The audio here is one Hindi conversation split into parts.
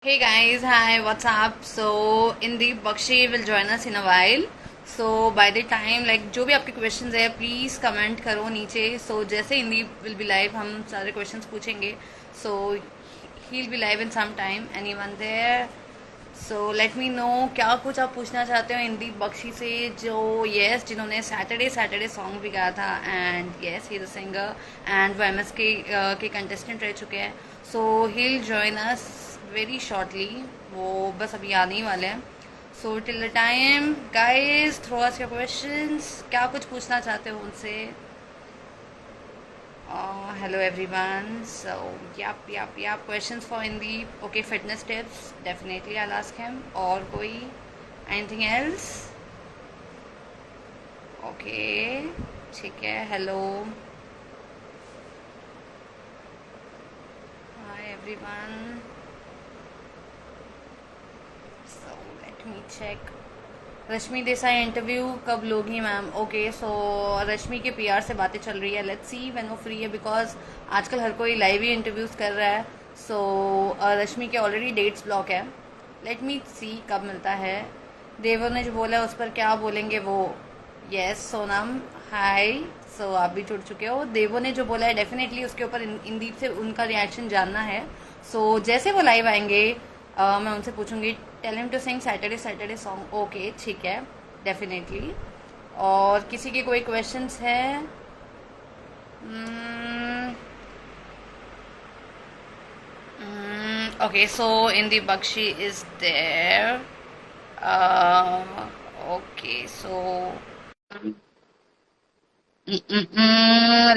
Hey guys, hi, what's up? So, Indeep Bakshi will join us in a while. So, by the time, जो भी आपके questions है, please comment करो नीचे. So, जैसे Indeep will be live, हम सारे questions पूछेंगे. So, he'll be live in some time. Anyone there? So, let me know क्या कुछ आप पूछना चाहते हो इंदीप बख्शी से जो जिन्होंने सैटरडे सॉन्ग भी गाया था and he is a singer and वो एमएस के कंटेस्टेंट रह चुके हैं. सो he'll join us very shortly. वो बस अभी आने ही वाले हैं. So till the time guys throw us your questions. क्या कुछ पूछना चाहते हो उनसे? Hello everyone. So, yep. Questions for Indeep. Okay, fitness tips. Definitely I'll ask him. Or koi? Anything else? Okay. ठीक है. Hello. Hi everyone. So, let me check. Rashmi Desai interview कब लोगी मैम? ओके, सो रश्मि के पीआर से बातें चल रही है. लेट्स सी व्हेन वो फ्री है बिकॉज आजकल हर कोई लाइव ही इंटरव्यूज कर रहा है. सो रश्मि के ऑलरेडी डेट्स ब्लॉक है. लेट मी सी कब मिलता है. देवो ने जो बोला है उस पर क्या बोलेंगे वो? यस सोनम, हाय. सो आप भी जुड़ चुके हो. देवो ने जो बोला है डेफिनेटली उसके ऊपर इंदीप से उनका रिएक्शन जानना है. सो जैसे वो लाइव आएंगे मैं उनसे पूछूंगी. Tell him to sing Saturday song. Okay, ठीक है, डेफिनेटली. और किसी के कोई क्वेश्चंस है? Okay, so Indi Bakshi is there. Okay, so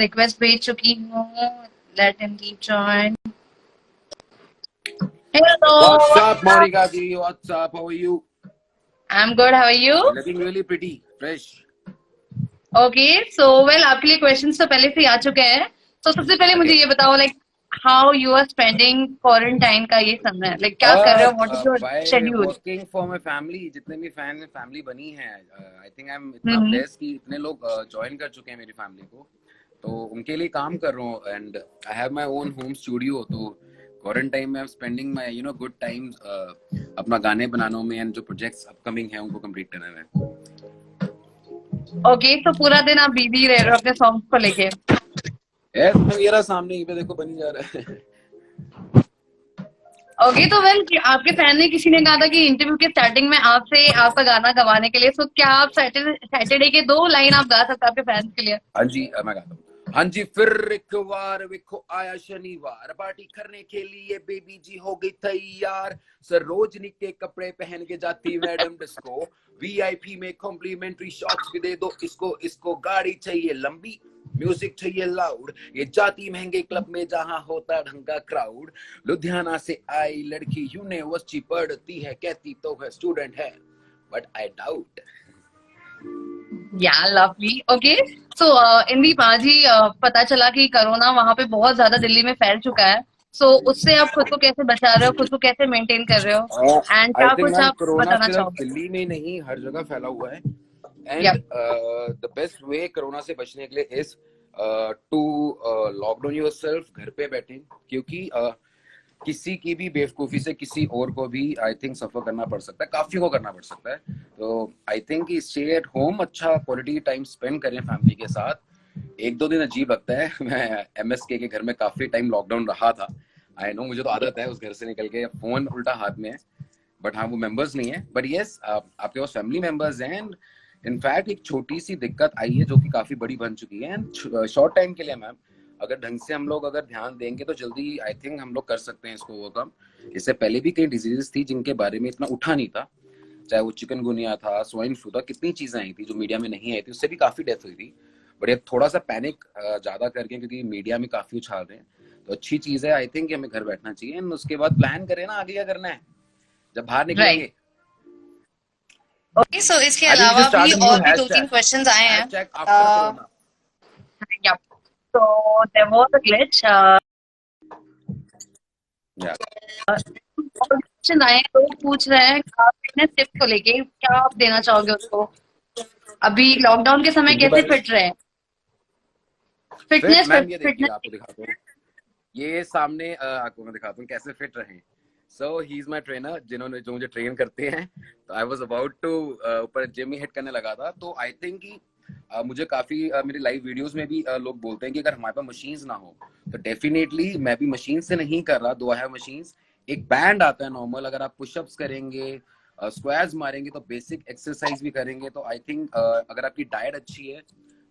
request भेज चुकी हूँ. Let him join. Hello. What's up, Monica ji? What's up? How are you? I am good, how are you? Looking really pretty, fresh. Okay, so well आपके लिए क्वेश्चंस तो पहले से ही आ चुके हैं. तो सबसे पहले मुझे Okay. ये बताओ how you are spending quarantine का ये समय. क्या कर रहे हो? What is your By schedule? working for my family, जितने भी फैमिली बनी है, I think I'm इतना हम्म. blessed कि इतने लोग ज्वाइन कर चुके हैं मेरी फैमिली को. तो उनके लिए काम कर रहा हूँ and I have my own home studio. तो क्वारंटाइन में I'm spending my good times अपना गाने बनाने में and जो प्रोजेक्ट्स अपकमिंग है उनको कंप्लीट करने में. ओके, तो पूरा दिन आप बिजी रह रहे हो अपने सॉन्ग्स को लेके? मेरा सामने ही पे देखो बनी जा रहा है. ओके, तो वेल आपके फैन ने किसी ने कहा था कि इंटरव्यू के स्टार्टिंग में आपसे आपका गाना गवाने के लिए. सो क्या आप सैटरडे के 2 लाइन आप गा सकते हो आपके फैंस के लिए? हाँ जी, मैं गाता हूँ. हाँ जी, फिर एक बार विखो आया शनिवार, पार्टी करने के लिए बेबी जी हो गई तैयार. सरोजनी के कपड़े पहन के जाती मैडम डिस्को. वीआईपी में कॉम्प्लीमेंट्री शॉट्स भी दे दो इसको. इसको गाड़ी चाहिए लंबी, म्यूजिक चाहिए लाउड. ये जाती महंगे क्लब में जहां होता ढंग का क्राउड. लुधियाना से आई लड़की यूनिवर्सिटी पढ़ती है, कहती तो है स्टूडेंट है, बट आई डाउट. या लवली. ओके, सो इंदी पाजी, पता चला कि कोरोना वहां पे बहुत ज्यादा दिल्ली में फैल चुका है. सो उससे आप खुद को कैसे बचा रहे हो? खुद को कैसे मेंटेन कर रहे हो? एंड आई क्या थिंक कुछ मैम आप कोरोना बताना सिर्फ चाहोगे? दिल्ली में नहीं हर जगह फैला हुआ है. And yup. The best way corona से बचने के लिए इज टू लॉकडाउन योरसेल्फ, घर पे बैठे. क्योंकि किसी की भी बेवकूफी से किसी और को भी आई थिंक सफर करना पड़ सकता है, काफी को करना पड़ सकता है. तो I think stay at home, अच्छा क्वालिटी टाइम स्पेंड करें फैमिली के साथ. 1-2 दिन अजीब लगता है. मैं एमएसके के घर में काफी टाइम लॉकडाउन रहा था. आई नो, मुझे तो आदत है उस घर से निकल के फोन उल्टा हाथ में है. बट हाँ, वो मेंबर्स नहीं है. बट यस, आपके पास फैमिली मेंबर्स हैं. एंड इनफैक्ट एक छोटी सी दिक्कत आई है जो कि काफी बड़ी बन चुकी है. एंड शॉर्ट टाइम के लिए मैम, अगर ढंग से हम लोग अगर ध्यान देंगे तो जल्दी आई थिंक हम लोग कर सकते हैं इसको ओवरकम. इससे पहले भी कई डिजीजेस थी जिनके बारे में इतना उठा नहीं था. चाहे वो चिकनगुनिया था, स्वाइन फ्लू था, कितनी चीजें आई थी जो मीडिया में नहीं आई थी, उससे भी काफी डेथ हुई थी. बट ये थोड़ा सा पैनिक ज्यादा करके, क्योंकि मीडिया में काफी उछाल रहे हैं. तो अच्छी चीज है आई थिंक हमें घर बैठना चाहिए. एंड उसके बाद प्लान करें ना आगे क्या करना है जब बाहर राइट. निकलेंगे. ओके, सो इसके आई थिंक वी अलावा शुड भी स्टार्ट अ न्यू और भी दो तीन हैशटैग, क्वेश्चंस आए हैं. Hashtag after corona. यप. तो देयर वाज अ ग्लिच. या क्वेश्चन आए हैं, लोग पूछ रहे हैं फिटनेस टिप्स को लेके. क्या आप देना चाहोगे उसको? अभी लॉकडाउन के समय किनके कैसे बारे में? फिट रहे? फिट फिटनेस मैम, ये देखिए फिटनेस. आपको दिखाता हूँ. ये सामने आपको मैं दिखाता हूँ कैसे फिट रहे. So he's my trainer, जिन्होंने जो मुझे ट्रेन करते हैं. तो I was about to ऊपर जिम ही हिट करने लगा था. तो I think कि मुझे काफी मेरी लाइव वीडियोस में भी लोग बोलते हैं कि अगर हमारे पास मशीन्स ना हो तो डेफिनेटली मैं भी मशीन से नहीं कर रहा, दो है मशीन्स. एक बैंड आता है नॉर्मल, अगर आप पुशअप्स करेंगे, स्क्वाट्स मारेंगे, तो बेसिक एक्सरसाइज भी करेंगे. तो आई थिंक अगर आपकी डाइट अच्छी है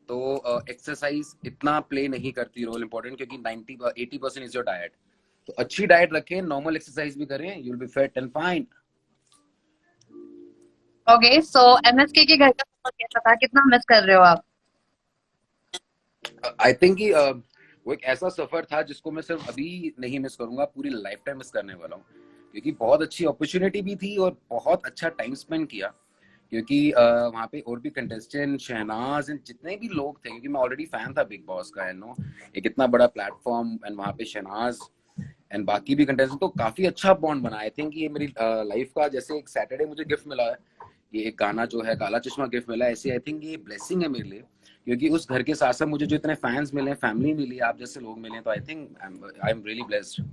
तो एक्सरसाइज इतना प्ले नहीं करती रोल इम्पोर्टेंट, क्योंकि 80% इज योर डाइट. तो अच्छी डाइट रखें, नॉर्मल एक्सरसाइज भी करें, you will be fit and fine. Okay, so MSK के घर का सफर कैसा था, कितना मिस कर रहे हो आप? आई थिंक कि वो एक ऐसा सफर था जिसको मैं सिर्फ अभी नहीं मिस करूंगा, पूरी लाइफ टाइम मिस करने वाला हूँ, क्योंकि बहुत अच्छी अपॉर्चुनिटी भी थी और बहुत अच्छा टाइम स्पेंड किया. क्योंकि वहाँ पे और भी कंटेस्टेंट, शहनाज एंड जितने भी लोग थे, क्योंकि मैं ऑलरेडी फैन था बिग बॉस का, नो एक इतना बड़ा प्लेटफॉर्म, एंड वहाँ पे शहनाज एंड बाकी भी कंटेस्टेंट, तो काफी अच्छा बॉन्ड बना. आई थिंक ये मेरी लाइफ का जैसे एक सैटरडे मुझे गिफ्ट मिला है, ये एक गाना जो है काला चश्मा गिफ्ट मिला है, ऐसे आई थिंक ये ब्लेसिंग है मेरे लिए, क्योंकि उस घर के साथ साथ मुझे जो इतने फैंस मिले, फैमिली मिली, आप जैसे लोग मिले, तो I think I am really blessed.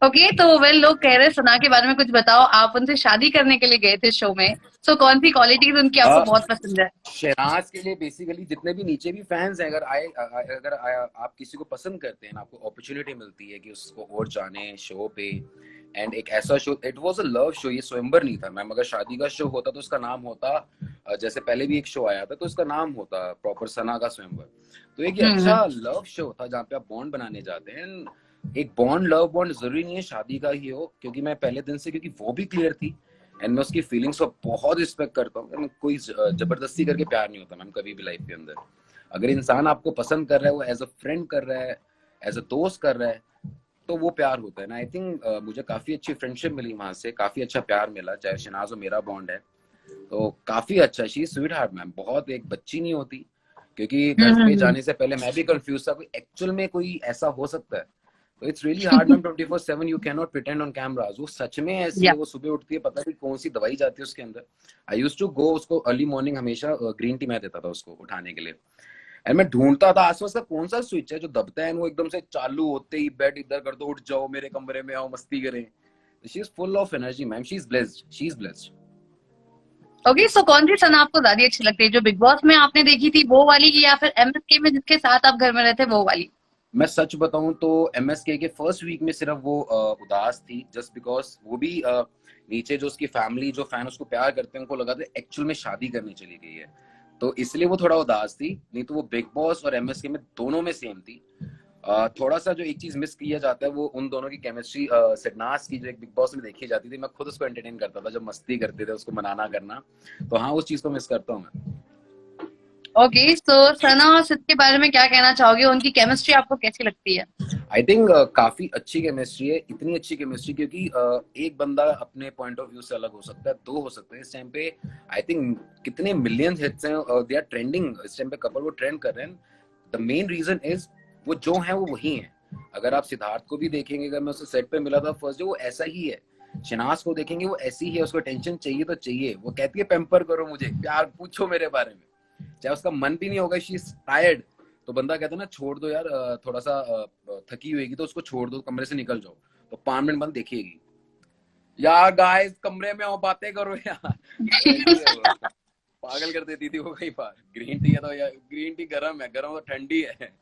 Okay, तो वेल, लोग कह रहे हैं सना के बारे में कुछ बताओ, आप उनसे शादी करने के लिए गए थे शो में, सो कौन सी क्वालिटीज उनकी आपको बहुत पसंद है? शहनाज के लिए बेसिकली जितने भी नीचे भी फैंस हैं, अगर आप किसी को पसंद करते हैं, आपको अपॉर्चुनिटी मिलती है कि उसको और जाने शो पे, एंड एक ऐसा show, it was a love show, ये स्वयंवर नहीं था मैम. अगर शादी का शो होता तो उसका नाम होता, जैसे पहले भी एक शो आया था तो उसका नाम होता प्रॉपर सना का स्वयंवर. तो एक अच्छा लव शो था जहाँ पे आप बॉन्ड बनाने जाते हैं. एक बॉन्ड, लव बॉन्ड जरूरी नहीं है शादी का ही हो, क्योंकि मैं पहले दिन से, क्योंकि वो भी क्लियर थी एंड मैं उसकी फीलिंग्स को बहुत रिस्पेक्ट करता हूँ. कोई जबरदस्ती करके प्यार नहीं होता मैम कभी भी लाइफ के अंदर. अगर इंसान आपको पसंद कर रहा है, वो एज अ फ्रेंड कर रहा है, एज अ दोस्त कर रहा है, तो वो प्यार होता है ना. आई थिंक मुझे काफी अच्छी फ्रेंडशिप मिली वहां से, काफी अच्छा प्यार मिला. चाहे शनाज और मेरा बॉन्ड है तो काफी अच्छा. शी स्वीट हार्ट मैम, बहुत एक बच्ची नहीं होती, क्योंकि घर पे जाने से पहले मैं भी कंफ्यूज था, कोई एक्चुअल में कोई ऐसा हो सकता है. तो it's really hard ma'am, 24/7 you can not pretend on cameras. वो सच में ऐसी है, वो सुबह उठती है, पता नहीं कौन सी दवाई जाती है उसके अंदर. आई यूज्ड टू गो, उसको अर्ली मॉर्निंग हमेशा ग्रीन टी मैं देता था उसको उठाने के लिए, एंड मैं ढूंढता था आसपास का कौन सा स्विच है जो दबता है, वो एकदम से चालू होते ही बेड इधर कर दो, उठ जाओ, मेरे कमरे में आओ, मस्ती करें. She is full of energy ma'am, she is blessed, she is blessed. Okay, so कौन सी सना आपको ज्यादा अच्छी लगती है, जो बिग बॉस में आपने देखी थी वो वाली, या फिर एमएसके में जिसके साथ आप घर में रहते वो वाली? मैं सच बताऊं तो एमएसके के फर्स्ट वीक में सिर्फ वो उदास थी, जस्ट बिकॉज वो भी नीचे जो उसकी फैमिली, जो फैन उसको प्यार करते हैं, उनको लगा था एक्चुअल में शादी करने चली गई है, तो इसलिए वो थोड़ा उदास थी. नहीं तो वो बिग बॉस और एमएसके में दोनों में सेम थी. थोड़ा सा जो एक चीज मिस किया जाता है वो उन दोनों की केमिस्ट्री, सिडनास की, जो एक बिग बॉस में देखी जाती थी. मैं खुद उसको एंटरटेन करता था जब मस्ती करते थे, उसको मनाना करना. तो हाँ, उस चीज को मिस करता हूँ मैं. ओके, सो सना और सिद्ध के बारे में क्या कहना चाहोगे, उनकी केमिस्ट्री आपको कैसी लगती है? आई थिंक काफी अच्छी केमिस्ट्री है, इतनी अच्छी केमिस्ट्री, क्योंकि एक बंदा अपने पॉइंट ऑफ व्यू से अलग हो सकता है, दो हो सकते हैं. इस टाइम पे आई थिंक कितने मिलियन हिट्स हैं, दे आर ट्रेंडिंग इस टाइम पे, कपल वो ट्रेंड कर रहे हैं. द मेन रीजन इज वो जो है वो वही है. अगर आप सिद्धार्थ को भी देखेंगे, अगर मैं उससे सेट पे मिला था फर्स्ट डे, वो ऐसा ही है. शनाज को देखेंगे, वो ऐसी ही है, उसको टेंशन चाहिए तो चाहिए, वो कहती है पैम्पर करो मुझे, प्यार पूछो मेरे बारे में, चाहे उसका मन भी नहीं होगा, शी इज टायर्ड, तो बंदा कहता है ना छोड़ दो यार, थोड़ा सा थकी हुएगी तो उसको छोड़ दो, कमरे से निकल जाओ, तो 5 मिनट बाद देखेगी, यार गाइस कमरे में आओ, बातें करो यार. पागल कर देती थी वो कई बार. ग्रीन टी है तो यार, ग्रीन टी गर्म है, गर्म तो ठंडी है.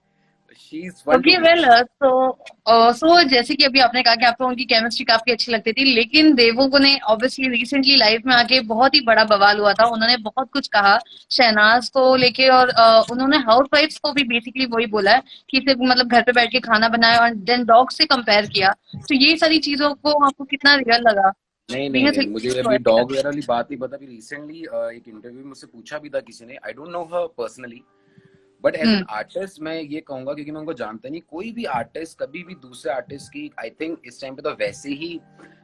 ओके, वेल, सो जैसे कि अभी आपने कहा कि आपको उनकी केमिस्ट्री काफी अच्छी लगती थी, लेकिन देवों को ने ऑब्वियसली रिसेंटली लाइफ में आके बहुत ही बड़ा बवाल हुआ था. उन्होंने बहुत कुछ कहा शहनाज को लेके, और उन्होंने हाउस वाइफ्स को भी बेसिकली वही बोला है कि सिर्फ मतलब घर पे बैठ के खाना बनाए, और देन डॉग से कंपेयर किया. तो ये सारी चीजों को आपको कितना रियल लगा? नहीं, मुझे अभी डॉग वगैरह वाली बात नहीं पता. अभी रिसेंटली एक इंटरव्यू में मुझसे पूछा भी था किसी ने, I don't know her personally, but as an artist मैं ये कहूंगा, क्योंकि मैं उनको जानता नहीं, कोई भी आर्टिस्ट कभी भी दूसरे आर्टिस्ट की, आई थिंक इस टाइम पे तो वैसे ही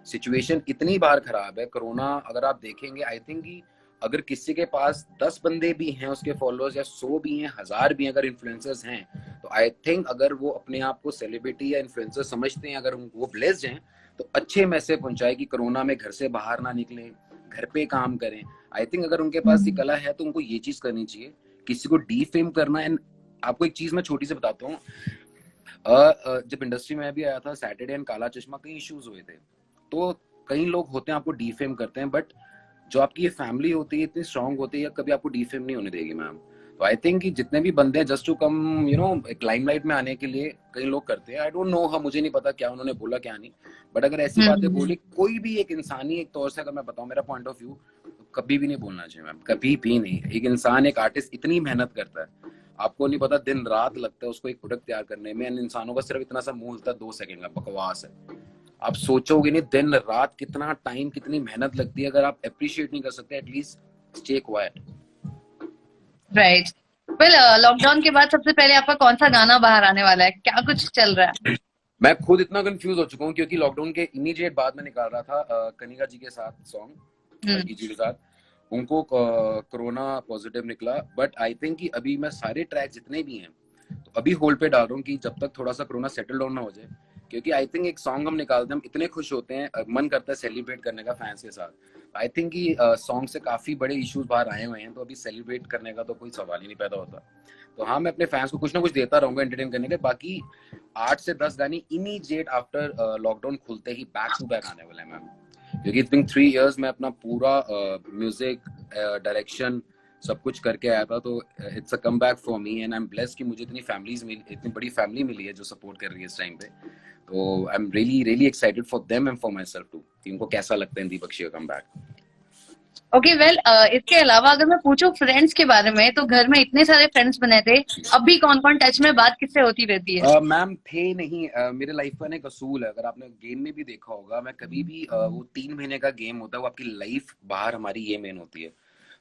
सिचुएशन इतनी बार खराब है, कोरोना अगर आप देखेंगे, आई थिंक कि अगर किसी के पास 10 बंदे भी हैं उसके फॉलोअर्स, या 100 भी हैं, 1000 भी हैं, अगर इन्फ्लुएंसर्स हैं, तो आई थिंक अगर वो अपने आप को सेलिब्रिटी या इन्फ्लुएंसर समझते हैं, अगर वो ब्लेस्ड हैं, तो अच्छे मैसेज पहुंचाए कि कोरोना में घर से बाहर ना निकलें, घर पे काम करें. आई थिंक अगर उनके पास ये कला है तो उनको ये चीज करनी चाहिए, किसी को डीफेम करना. एंड आपको एक चीज मैं छोटी से बताता हूँ, जब इंडस्ट्री में भी आया था सैटरडे एंड काला चश्मा, कई इश्यूज हुए थे, तो कई लोग होते हैं आपको डिफेम करते हैं, बट जो आपकी ये फैमिली होती है इतनी स्ट्रांग होती है, कभी आपको डिफेम नहीं होने देगी मैम। तो आई थिंक कि जितने भी बंदे हैं जस्ट टू कम एक लाइमलाइट में आने के लिए कई लोग करते हैं। आई डोंट नो, हाँ मुझे नहीं पता क्या उन्होंने बोला क्या नहीं, बट अगर ऐसी बातें बोली कोई भी एक इंसानी एक तौर से अगर मैं बताऊं मेरा पॉइंट ऑफ व्यू, तो कभी भी नहीं बोलना चाहिए मैम, कभी भी नहीं। एक इंसान एक आर्टिस्ट इतनी मेहनत करता है, आपको नहीं पता दिन रात लगता है उसको एक प्रोडक्ट तैयार करने में, इंसानों का सिर्फ इतना सा मुंह होता है 2 सेकंड का, बकवास है। आप सोचोगे नहीं दिन रात कितना टाइम कितनी मेहनत लगती है, अगर आप अप्रिशिएट नहीं कर सकते at least stay quiet. Right. Well, lockdown के बाद सबसे पहले आपका कौन सा गाना बाहर आने वाला है, क्या कुछ चल रहा है? मैं खुद इतना कंफ्यूज हो चुका हूँ क्योंकि लॉकडाउन के इमीडिएट बाद में निकाल रहा था कनिका जी के साथ सॉन्ग, जी के साथ, उनको कोरोना पॉजिटिव निकला, बट आई थिंक कि अभी मैं सारे ट्रैक जितने भी हैं तो अभी होल्ड पे डाल रहा हूँ कि जब तक थोड़ा सा कोरोना सेटल डाउन ना हो जाए, क्योंकि आई थिंक एक सॉन्ग हम निकालते हैं, हम इतने खुश होते हैं, मन करता है सेलिब्रेट करने का फैंस के साथ। आई थिंक कि सॉन्ग से काफी बड़े इश्यूज बाहर आए हुए हैं, तो अभी सेलिब्रेट करने का तो कोई सवाल ही नहीं पैदा होता। तो हाँ, मैं अपने फैंस को कुछ ना कुछ देता रहूंगा एंटरटेन करने के। बाकी 8 से 10 गाने इमीडिएट आफ्टर लॉकडाउन खुलते ही बैक टू बैक आने वाले हैं मैम, क्योंकि इट्स बीन 3 इयर्स मैं अपना पूरा म्यूजिक डायरेक्शन सब कुछ करके आया था, तो it's a come back for me and I am blessed कि मुझे इतनी बड़ी फैमिली मिली है जो सपोर्ट कर रही है इस टाइम पे। तो I am really really excited for them and for myself too, कि उनको कैसा लगता है दीपक बख्शी का कम बैक। ओके, वेल, इसके अलावा अगर मैं पूछूं फ्रेंड्स के बारे में, तो घर में इतने सारे फ्रेंड्स बने थे, अभी कौन कौन टच में, बात किससे होती रहती है? मैम थे नहीं, मेरे लाइफ का एक असूल है, अगर आपने गेम में भी देखा होगा, मैं कभी भी वो 3 महीने का गेम होता है, वो आपकी लाइफ बाहर हमारी ये मेन होती है।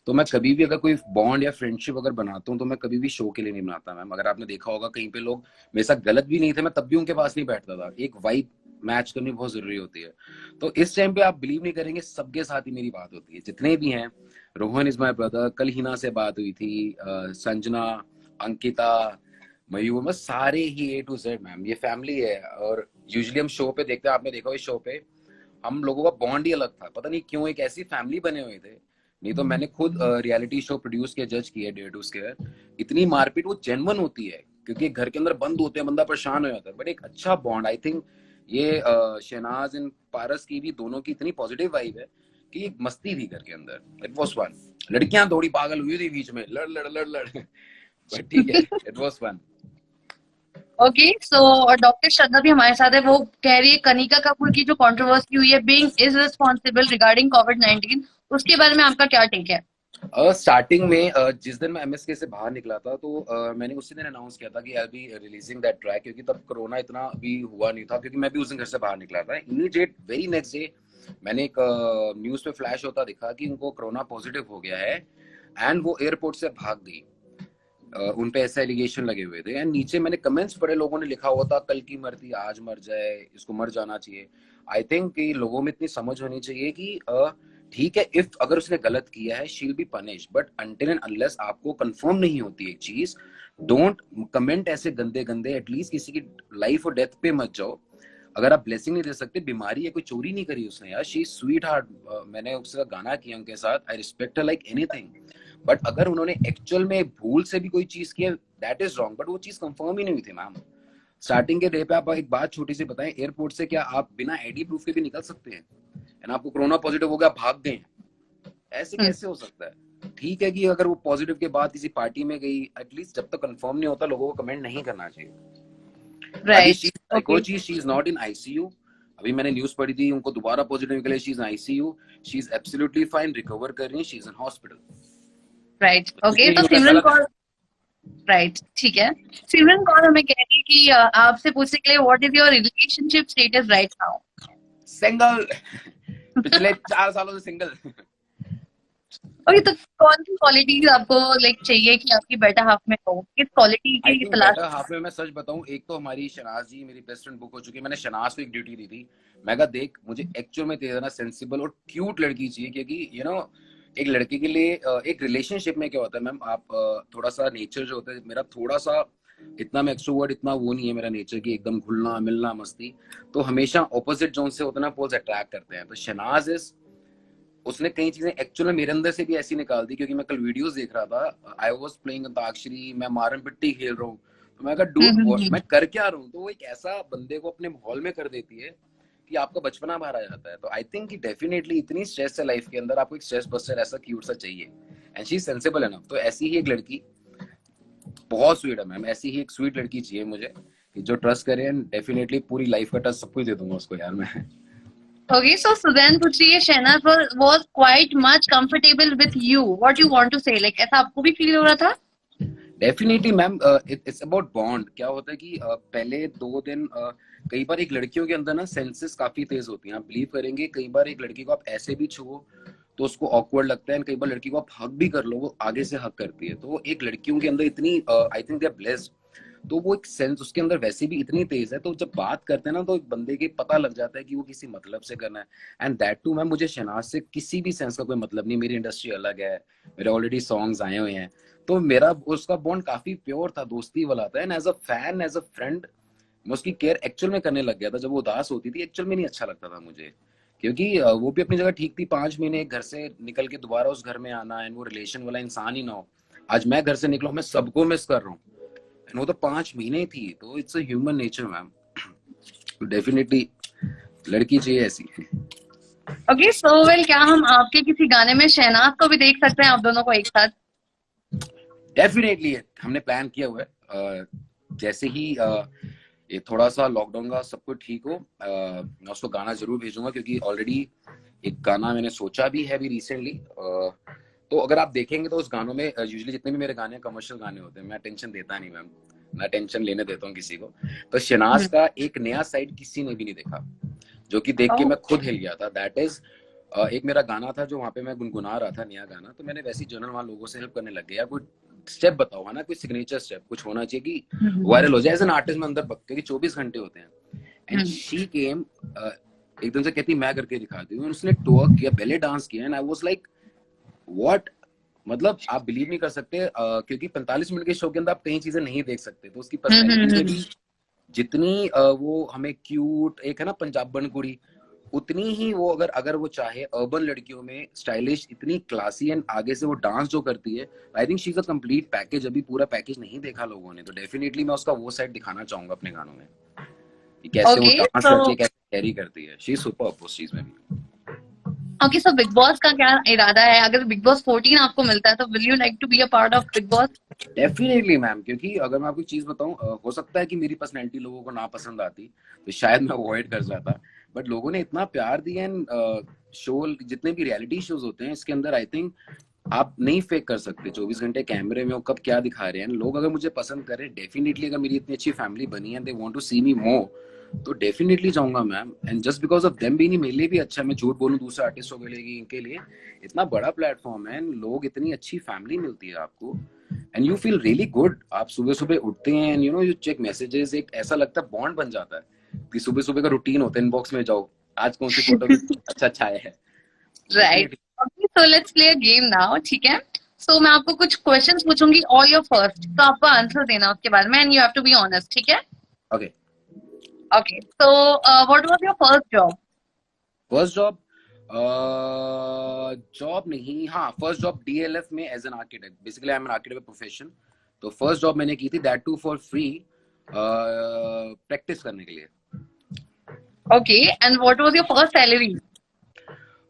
तो मैं कभी भी अगर कोई बॉन्ड या फ्रेंडशिप अगर बनाता हूँ तो मैं कभी भी शो के लिए नहीं बनाता मैम। अगर आपने देखा होगा कहीं पे लोग मेरे साथ गलत भी नहीं थे, मैं तब भी उनके पास नहीं बैठता था। एक वाइब मैच करनी बहुत जरूरी होती है। तो इस टाइम पे आप बिलीव नहीं करेंगे, सबके साथ ही मेरी बात होती है, जितने भी हैं। रोहन इज माई ब्रदर, कल हिना से बात हुई थी, संजना, अंकिता, मयूर, बस सारे ही A to Z मैम, ये फैमिली है। और यूजुअली हम शो पे देखते हैं, आपने देखा इस शो पे हम लोगों का बॉन्ड ही अलग था, पता नहीं क्यों एक ऐसी फैमिली बने हुए थे। नहीं तो मैंने खुद रियलिटी शो प्रोड्यूस किया, जज किया, डेयर टू स्केयर, इतनी मारपीट वो जेन्युइन होती है क्योंकि घर के अंदर बंद होते हैं, बंदा परेशान हो जाता है, बट एक अच्छा बॉन्ड। आई थिंक ये शहनाज एंड पारस की भी दोनों की इतनी पॉजिटिव वाइब है कि एक मस्ती थी घर के अंदर। इट वाज फन, लड़कियां थोड़ी पागल हुई थी बीच में, लड़ लड़ लड़ लड़ बट ठीक है, इट वाज फन। ओके, सो और डॉक्टर श्रद्धा भी हमारे साथ है, वो कह रही है कनिका कपूर की जो कंट्रोवर्सी हुई है बीइंग इररिस्पांसिबल रिगार्डिंग कोविड-19, उसके बारे में आपका क्या टेक है? स्टार्टिंग में जिस दिन मैं MSK से बाहर निकला था, तो मैंने उसी दिन अनाउंस किया था कि आई बी रिलीजिंग दैट ट्रैक, क्योंकि तब कोरोना इतना अभी हुआ नहीं था, क्योंकि मैं भी उस दिन घर से बाहर निकला था। इमीडिएट वेरी नेक्स्ट डे मैंने एक न्यूज पे फ्लैश होता दिखा कि उनको कोरोना पॉजिटिव हो गया है एंड वो एयरपोर्ट से भाग गई। उन पे ऐसे एलिगेशन लगे हुए थे एंड नीचे मैंने कमेंट्स पढ़े, लोगों ने लिखा हुआ था कल की मरती आज मर जाए, इसको मर जाना चाहिए। आई थिंक कि लोगों में इतनी समझ होनी चाहिए कि ठीक है, इफ अगर उसने गलत किया है she will be punish, but until and unless आपको कंफर्म नहीं होती एक चीज, डोंट कमेंट ऐसे गंदे गंदे। एटलीस्ट किसी की लाइफ और डेथ पे मत जाओ। अगर आप ब्लेसिंग नहीं दे सकते, बीमारी है, कोई चोरी नहीं करी उसने यार, शी स्वीट हार्ट। मैंने उसका गाना किया उनके साथ, I respect her like anything, but अगर उन्होंने एक्चुअल में भूल से भी कोई चीज की है, दैट इज रॉन्ग। बट वो चीज कंफर्म ही नहीं हुई थी मैम। स्टार्टिंग के डे पे आप एक बात छोटी सी बताएं, एयरपोर्ट से क्या आप बिना ID प्रूफ के भी निकल सकते हैं? एंड आपको कोरोना पॉजिटिव हो गया, भाग गए, ऐसे कैसे हो सकता है? ठीक है कि अगर वो पॉजिटिव के बाद किसी पार्टी में गई, एटलीस्ट जब तक कंफर्म नहीं होता लोगों को कमेंट नहीं करना चाहिए। राइट, कोई चीज she is not in ICU। अभी मैंने न्यूज पढ़ी थी उनको दोबारा पॉजिटिव निकले, she is in ICU, she is absolutely fine, recover कर रही है, she is in hospital. Right. Okay, तो सिमरन कौर, राइट, ठीक है, सिमरन कौर हमें कह रही है कि आपसे पूछने के लिए what is your relationship status right now? Single, पिछले 4 सालों से सिंगल। ओके, तो कौन सी क्वालिटीज आपको लाइक चाहिए कि आपकी बेटर हाफ में हो, किस क्वालिटी की तलाश? बेटर हाफ में मैं सच बताऊं, एक तो हमारी शनाज जी मेरी बेस्ट फ्रेंड बुक हो चुकी है। मैंने शनाज को एक ड्यूटी दी थी, मैं कहा देख मुझे एक्चुअल में तेरे ना सेंसिबल और क्यूट लड़की चाहिए, क्योंकि यू नो एक लड़के के लिए एक रिलेशनशिप में क्या होता है मैम, आप थोड़ा सा नेचर जो होता है मेरा, थोड़ा सा इतना मैं एक्सट्रोवर्ट इतना वो नहीं है मेरा नेचर की एकदम घुलना मिलना मस्ती, तो हमेशा ऑपोजिट जोन से होता है ना पोल्स अट्रैक्ट करते हैं। तो शनाज इज, उसने कई चीजें एक्चुअल में मेरे अंदर से भी ऐसी निकाल दी, क्योंकि मैं कल वीडियोस देख रहा था, आई वाज प्लेइंग अंताक्षरी, मैं मारन पिट्टी खेल रहा हूँ, तो मैं कहा डूड मैं कर क्या रहा हूँ, तो वो एक ऐसा बंदे को अपने माहौल में कर देती है कि आपका बचपना बाहर आ जाता है। तो आई थिंक कि डेफिनेटली इतनी स्ट्रेस है लाइफ के अंदर, आपको एक स्ट्रेस बस्टर ऐसा क्यूट सा चाहिए, and she is sensible enough. तो ऐसी ही एक लड़की बहुत स्वीट है मैम, ऐसी ही एक स्वीट लड़की चाहिए मुझे कि जो ट्रस्ट करे, एंड डेफिनेटली पूरी लाइफ का ट्रस्ट सब कुछ दे दूंगा उसको यार मैं। Okay, so Suzanne पूछ रही है Shehnaaz was quite much comfortable with you. What you want to say? Like ऐसा आपको भी फील हो रहा था? Definitely ma'am, it's about bond. क्या होता है कि पहले 2 दिन कई बार एक लड़कियों के अंदर ना सेंसेस काफी तेज होती हैं, आप बिलीव करेंगे, कई बार एक लड़की को आप ऐसे भी छुओ तो उसको ऑकवर्ड लगता है, कई बार लड़की को आप हक भी कर लो वो आगे से हक करती है। तो एक लड़कियों के अंदर इतनी I think they are blessed, तो वो एक सेंस उसके अंदर वैसे भी इतनी तेज है, तो जब बात करते हैं ना तो एक बंदे के पता लग जाता है कि वो किसी मतलब से करना है। एंड दैट टू मैम, मुझे शहनाज से किसी भी सेंस का कोई मतलब नहीं, मेरी इंडस्ट्री अलग है, मेरे ऑलरेडी सॉन्ग्स आए हुए हैं, तो मेरा उसका बॉन्ड काफी प्योर था, दोस्ती वाला था। And as a fan, as a friend, मैं उसकी केयर एक्चुअल में करने लग गया था। जब वो उदास होती थी एक्चुअल में नहीं अच्छा लगता था मुझे, क्योंकि वो भी अपनी जगह ठीक थी। 5 महीने घर से निकल के दोबारा उस घर में आना, एंड वो रिलेशन वाला इंसान ही ना हो। आज मैं घर से निकला हूं, मैं सबको मिस कर रहा हूँ, एंड वो तो 5 महीने थी। तो it's a human nature ma'am, definitely लड़की चाहिए ऐसी। Okay, so well, क्या हम आपके किसी गाने में शहनाज को भी देख सकते हैं, आप दोनों को एक साथ? डेफिनेटली हमने प्लान किया हुआ है, जैसे ही ये थोड़ा सा लॉकडाउन का सब कुछ ठीक हो, मैं उसको गाना जरूर भेजूंगा, क्योंकि ऑलरेडी एक गाना मैंने सोचा भी है अभी रिसेंटली। तो अगर आप देखेंगे तो उस गानों में यूजुअली जितने भी मेरे गाने कमर्शियल गाने होते हैं, मैं टेंशन देता नहीं मैम, ना टेंशन लेने देता हूँ किसी को। तो शहनाज का एक नया साइड किसी ने भी नहीं देखा, जो कि देख के मैं खुद हिल गया था। दैट इज एक मेरा गाना था जो वहाँ पे मैं गुनगुना रहा था, नया गाना, तो मैंने वैसी जनरल वहाँ लोगों से हेल्प करने लग गया, कोई स्टेप बताओ है ना, कोई सिग्नेचर स्टेप कुछ होना चाहिए कि वायरल हो जाए एज एन आर्टिस्ट में अंदर, क्योंकि 24 घंटे होते हैं। एंड शी केम एकदम से कहती मैं करके दिखाती हूँ, उसने टवर्क किया, बेले डांस किया, and I was like what, मतलब आप बिलीव नहीं कर सकते, क्योंकि 45 मिनट के शो के अंदर आप कई चीजें नहीं देख सकते, तो उसकी पर्सनैलिटी में भी जितनी वो हमें क्यूट एक है ना पंजाबन कुड़ी, उतनी ही वो अगर वो चाहे अर्बन लड़कियों में स्टाइलिश, इतनी क्लासी, एंड आगे से वो डांस जो करती है, I think she is a complete package. अभी पूरा पैकेज नहीं देखा लोगों ने, तो डेफिनेटली मैं उसका वो साइड दिखाना चाहूंगा अपने गानों में कि कैसे वो डांस करती है, कैसे कैरी करती है। शी इज सुपर्ब उस चीज में भी। ओके, सो बिग बॉस का क्या इरादा है? अगर बिग बॉस 14 आपको मिलता है तो will you like to be a part of Bigg Boss? Definitely ma'am, क्योंकि अगर मैं आपको चीज बताऊं, हो सकता है कि मेरी पर्सनैलिटी लोगों को ना पसंद आती तो शायद मैं अवॉइड कर जाता, बट लोगों ने इतना प्यार दिया। एंड शो जितने भी रियलिटी शोज होते हैं इसके अंदर, आई थिंक आप नहीं फेक कर सकते 24 घंटे कैमरे में वो कब क्या दिखा रहे हैं। लोग अगर मुझे पसंद करें, डेफिनेटली अगर मेरी इतनी अच्छी फैमिली बनी है, दे वांट टू सी मी मोर, तो डेफिनेटली जाऊंगा ma'am. And just because of them भी नहीं, मेरे लिए भी अच्छा, मैं झूठ बोलूं दूसरे आर्टिस्टों के लिए, इनके लिए इतना बड़ा प्लेटफॉर्म है, लोग, इतनी अच्छी फैमिली मिलती है आपको, and you feel really good. आप सुबह सुबह उठते हैं, and you know you check messages, एक ऐसा लगता है बॉन्ड बन जाता है कि सुबह सुबह का रूटीन होता है, इनबॉक्स में जाओ आज कौन सी फोटो अच्छा आया है। Right, okay, so let's play a game now, ठीक है? सो मैं आपको कुछ क्वेश्चंस पूछूंगी, ऑल योर फर्स्ट, तो आपको आंसर देना उसके बाद में, and you have to be honest, ठीक है? Okay okay, so what was your first job? First job, job नहीं, हाँ फर्स्ट जॉब डीएलएफ में as an architect, basically I am an architect profession. तो फर्स्ट जॉब मैंने की थी, that too for free, practice करने के लिए। Okay, and what was your first salary?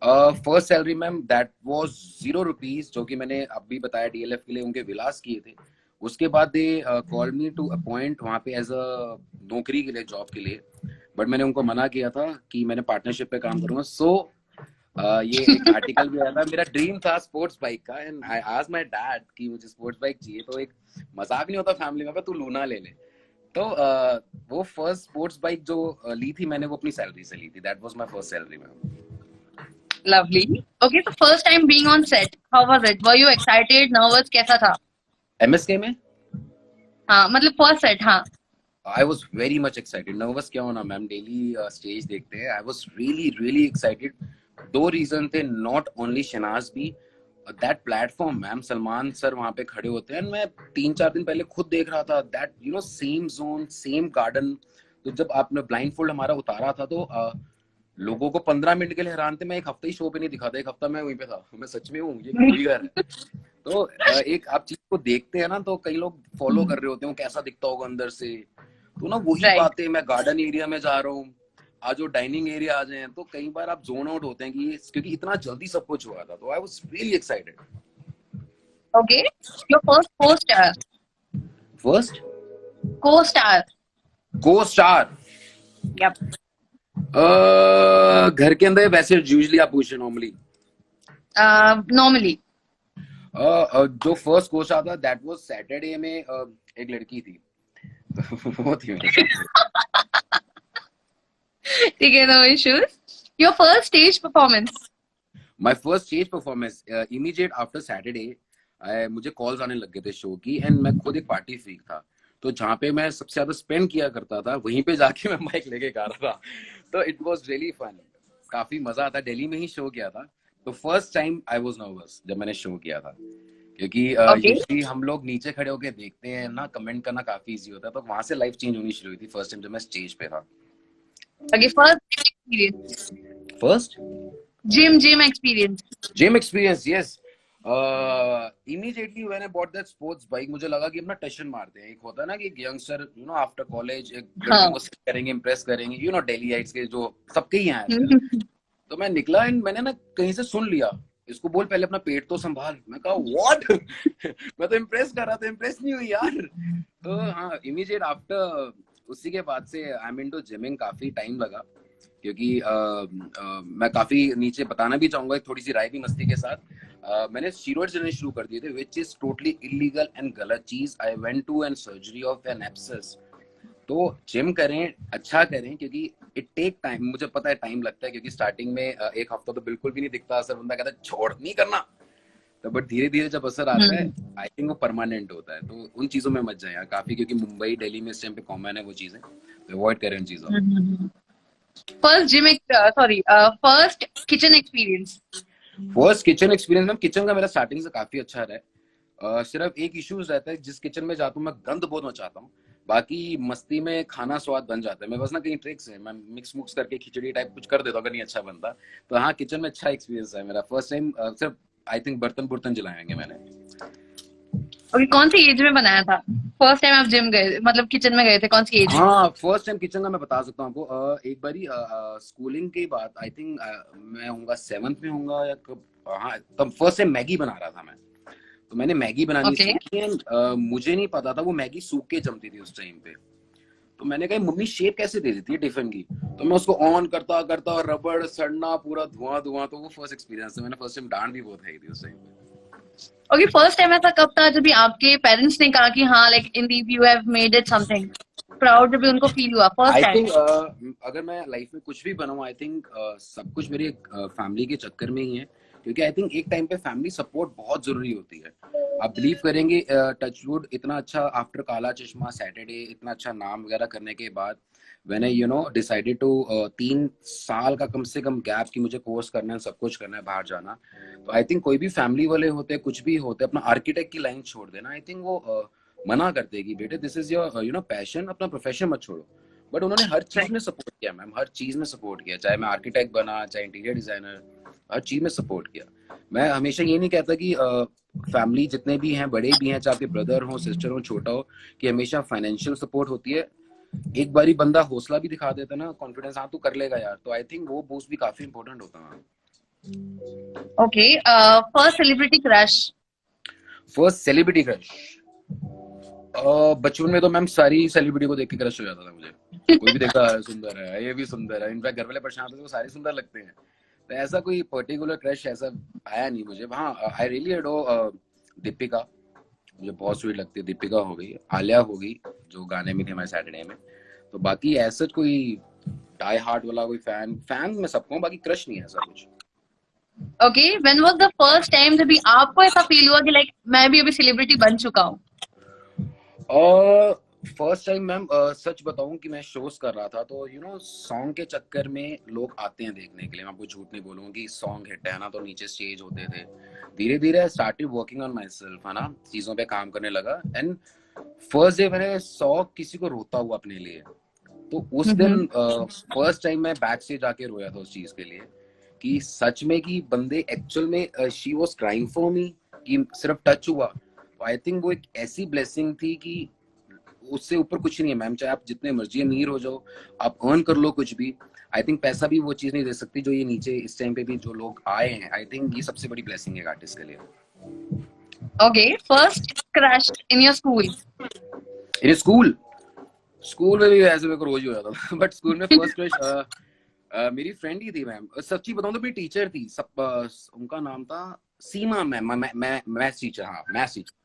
First salary ma'am that was ₹0, जो कि मैंने अभी बताया डीएलएफ के लिए उनके विलास किए थे। उसके बाद they called me to appoint वहाँ पे एज अ नौकरी के लिए, जॉब के लिए, बट मैंने उनको मना किया था कि मैंने पार्टनरशिप पे काम करूंगा। सो ये एक आर्टिकल भी आया था, मेरा ड्रीम था स्पोर्ट्स बाइक का, and I asked my dad कि मुझे स्पोर्ट्स बाइक चाहिए, तो एक मजाक नहीं होता फैमिली में, तू लूना ले ले। तो वो फर्स्ट स्पोर्ट्स बाइक जो ली थी मैंने, वो अपनी सैलरी से ली थी। That was my first salary ma'am. Lovely. Okay, so first time being on set, how was it? Were you excited, nervous, कैसा था? एमएसके में हाँ, मतलब फर्स्ट सेट, हाँ। I was very much excited. Nervous क्या होना मैम, डेली स्टेज देखते हैं। I was really really excited. 2 reason थे, नॉट ओनली शहनाज भी, that platform ma'am, Salman sir वहां पे खड़े होते हैं, मैं 3-4 दिन पहले खुद देख रहा था, that you know same zone same garden. तो जब आपने ब्लाइंड फोल्ड हमारा उतारा था, तो लोगों को 15 मिनट के लिए हैरान थे। मैं एक हफ्ते ही शो पे नहीं दिखा था, एक हफ्ता मैं वहीं पे था, मैं सच में हूँ, ये कोई घर है। तो एक आप चीज को देखते हैं ना, तो कई लोग फॉलो कर रहे होते हैं कैसा दिखता होगा अंदर से, तो ना वही बातें, मैं गार्डन एरिया में जा रहा हूँ, आज जो डाइनिंग एरिया आ जाए तो कई बार आप जोन आउट होते हैं कि क्योंकि इतना जल्दी सब कुछ हुआ था, तो I was really excited. Okay, your first को स्टार। फर्स्ट को स्टार। को स्टार। यप। घर के अंदर वैसे यूजुअली आप पूछ रहे नॉर्मली? नॉर्मली। जो फर्स्ट को स्टार था दैट वाज सैटरडे में, एक लड़की थी वो थी मेरे साथ। ठीक है, no issues. Your first stage performance. My first stage performance immediate after Saturday मुझे कॉल्स आने लग गए थे शो की, एंड मैं खुद एक पार्टी फ्रीक था, तो जहाँ पे मैं सबसे ज्यादा स्पेंड किया करता था वहीं पे जाके मैं माइक लेके गा रहा था। तो इट वाज रियली फन, काफी मजा आता। दिल्ली में ही शो किया था, तो first time I was nervous जब मैंने शो किया था, क्योंकि यूजुअली हम लोग नीचे खड़े होके देखते हैं ना, कमेंट करना काफी इजी होता है, तो वहां से लाइफ चेंज होनी शुरू हुई थी फर्स्ट टाइम जब मैं स्टेज पे था। Okay, first experience. First gym experience. Gym experience, yes. Immediately when I bought that sports bike, मुझे लगा कि अपना टशन मारते हैं। एक होता है ना कि एक यंगस्टर आफ्टर कॉलेज एक लड़की को करेंगे, इंप्रेस करेंगे, दिल्लीइट्स के जो सबके ही हैं। तो मैं निकला एंड मैंने ना कहीं से सुन लिया, इसको बोल पहले अपना पेट तो संभाल। मैं कहा व्हाट मैं तो इम्प्रेस कर रहा था, इम्प्रेस नहीं हुई यार। तो हाँ, इमीडिएट आफ्टर उसी के बाद से आई एम इनटू जिमिंग। काफी टाइम लगा, क्योंकि मैं काफी नीचे बताना भी चाहूंगा थोड़ी सी राय भी मस्ती के साथ। मैंने स्टीरॉइड्स लेने शुरू कर दिए थे, which is totally illegal and गलत चीज। I went to an surgery of an abscess. तो जिम करें, अच्छा करें, क्योंकि इट टेक टाइम। मुझे पता है टाइम लगता है, क्योंकि स्टार्टिंग में एक हफ्ता तो बिल्कुल भी नहीं दिखता असर, बंदा कहता है छोड़ नहीं करना, तो बट धीरे धीरे जब असर आता है आई थिंक वो परमानेंट होता है। तो उन चीजों में मत जाए यार काफी, क्योंकि मुंबई दिल्ली में इस टाइम पे कॉमन है वो चीजें, तो अवॉइड करें उन चीजों। First gym first kitchen experience. First kitchen experience में, किचन का मेरा स्टार्टिंग से काफी अच्छा रहा है। सिर्फ एक इश्यूज रहता है, जिस किचन में जाता हूँ मैं गंद बहुत मचाता हूँ, बाकी मस्ती में खाना स्वाद बन जाता है। मैं बस ना कहीं ट्रिक्स है, मैं मिक्स मुक्स करके खिचड़ी टाइप कुछ कर देता हूँ अगर नहीं अच्छा बनता। तो हाँ, किचन में अच्छा एक्सपीरियंस है मेरा। फर्स्ट टाइम सिर्फ आई थिंक बर्तन जलाएंगे मैंने। ओके, कौन सी एज में बनाया था फर्स्ट टाइम आप जिम गए, मतलब किचन में गए थे, कौन सी एज में? हाँ, फर्स्ट टाइम किचन का मैं बता सकता हूँ आपको। एक बारी स्कूलिंग की बात, आई थिंक मैं होऊंगा 7th में होऊंगा या कब। हाँ, तब फर्स्ट टाइम मैगी बना रहा था मैं। तो मैंने मैगी बनानी सीखी है। मुझे नहीं पता था वो मैगी सूख के जमती थी उस टाइम पे। तो मैंने कहा मम्मी शेप कैसे दे देती है टिफिन की, तो मैं उसको ऑन करता और रबड़ सड़ना, पूरा धुआं। तो वो फर्स्ट एक्सपीरियंस है। मैंने फर्स्ट टाइम डांट भी बहुत खाई थी उस टाइम पे। ओके, फर्स्ट टाइम ऐसा कब था जब भी आपके पेरेंट्स ने कहा कि हाँ like Indeep you have made it something proud, जब भी उनको फील हुआ फर्स्ट टाइम? आई थिंक अगर मैं लाइफ में कुछ भी बनाऊं, आई थिंक सब कुछ मेरे फैमिली के चक्कर में ही है, क्योंकि आई थिंक एक टाइम पे फैमिली सपोर्ट बहुत जरूरी होती है। आप बिलीव करेंगे, टचवुड इतना अच्छा आफ्टर काला चश्मा सैटरडे इतना अच्छा नाम वगैरह करने के बाद, व्हेन आई डिसाइडेड टू 3 साल का कम से कम गैप कि मुझे कोर्स करना है, सब कुछ करना है, बाहर जाना। तो आई थिंक कोई भी फैमिली वाले होते कुछ भी होते, अपना आर्किटेक्ट की लाइन छोड़ देना, आई थिंक वो मना करते कि बेटे दिस इज योर पैशन, अपना प्रोफेशन मत छोड़ो। बट उन्होंने हर चीज में सपोर्ट किया मैम, हर चीज में सपोर्ट किया, चाहे मैं आर्किटेक्ट बना, चाहे इंटीरियर डिजाइनर, हर चीज में सपोर्ट किया। मैं हमेशा ये नहीं कहता कि फैमिली जितने भी हैं, बड़े भी हैं, चाहे आपके ब्रदर हो, सिस्टर हो, छोटा हो, कि हमेशा फाइनेंशियल सपोर्ट होती है। एक बारी बंदा हौसला भी दिखा देता ना, कॉन्फिडेंस, हाँ तू कर लेगा यार, तो आई थिंक वो बूस्ट भी काफी इंपॉर्टेंट होता है। Okay, first celebrity crush. First celebrity crush, बचपन में तो मैम सारी सेलिब्रिटी को देख के क्रश हो जाता था मुझे। कोई भी देखा है सुंदर है, ये भी सुंदर है, इनफैक्ट घर वाले परेशान होते थे, वो सारे सुंदर लगते हैं। तो ऐसा कोई पर्टिकुलर क्रश ऐसा आया नहीं मुझे। हाँ, आई रियली एडोर दीपिका, मुझे बहुत स्वीट लगती है। दीपिका हो गई, आलिया हो गई जो गाने में थे हमारे सैटरडे में। तो बाकी ऐसा कोई डाई हार्ट वाला कोई फैन मैं सबको, बाकी क्रश नहीं है ऐसा कुछ। Okay, when was the first time जब भी आपको ऐसा फील हुआ कि लाइक मैं भी अभी सेलिब्रिटी बन चुका हूँ? फर्स्ट टाइम मैम, सच बताऊं कि मैं शोज कर रहा था, तो सॉन्ग के चक्कर में लोग आते हैं देखने के लिए। मैं आपको झूठ नहीं बोलूंगा कि सॉन्ग हिट है ना, तो नीचे स्टेज होते थे। धीरे धीरे I started working on my self, है ना, चीजों पे काम करने लगा। एंड फर्स्ट डे मैंने सॉ किसी को रोता हुआ अपने लिए, तो उस दिन फर्स्ट टाइम मैं बैक स्टेज आके रोया था उस चीज के लिए, कि सच में कि बंदे एक्चुअल में she was crying for me, कि सिर्फ टच हुआ। तो आई थिंक वो एक ऐसी ब्लेसिंग थी कि उससे ऊपर कुछ नहीं है मैम। चाहे आप जितने मर्जी अमीर हो जाओ, आप अर्न कर लो कुछ भी, आई थिंक पैसा भी वो चीज नहीं दे सकती जो ये नीचे इस टाइम पे भी जो लोग आए हैं। आई थिंक ये सबसे बड़ी ब्लेसिंग है आर्टिस्ट के लिए। Okay, first crush in your school? In school, school में भी ऐसे मेरे को रोज ही हो जाता था बट स्कूल में फर्स्ट क्रश मेरी फ्रेंड ही थी मैम। सच्ची बताऊं तो मेरी टीचर थी, सब उनका नाम था सीमा मैम, मैथ्स टीचर। हाँ मैथ्स टीचर।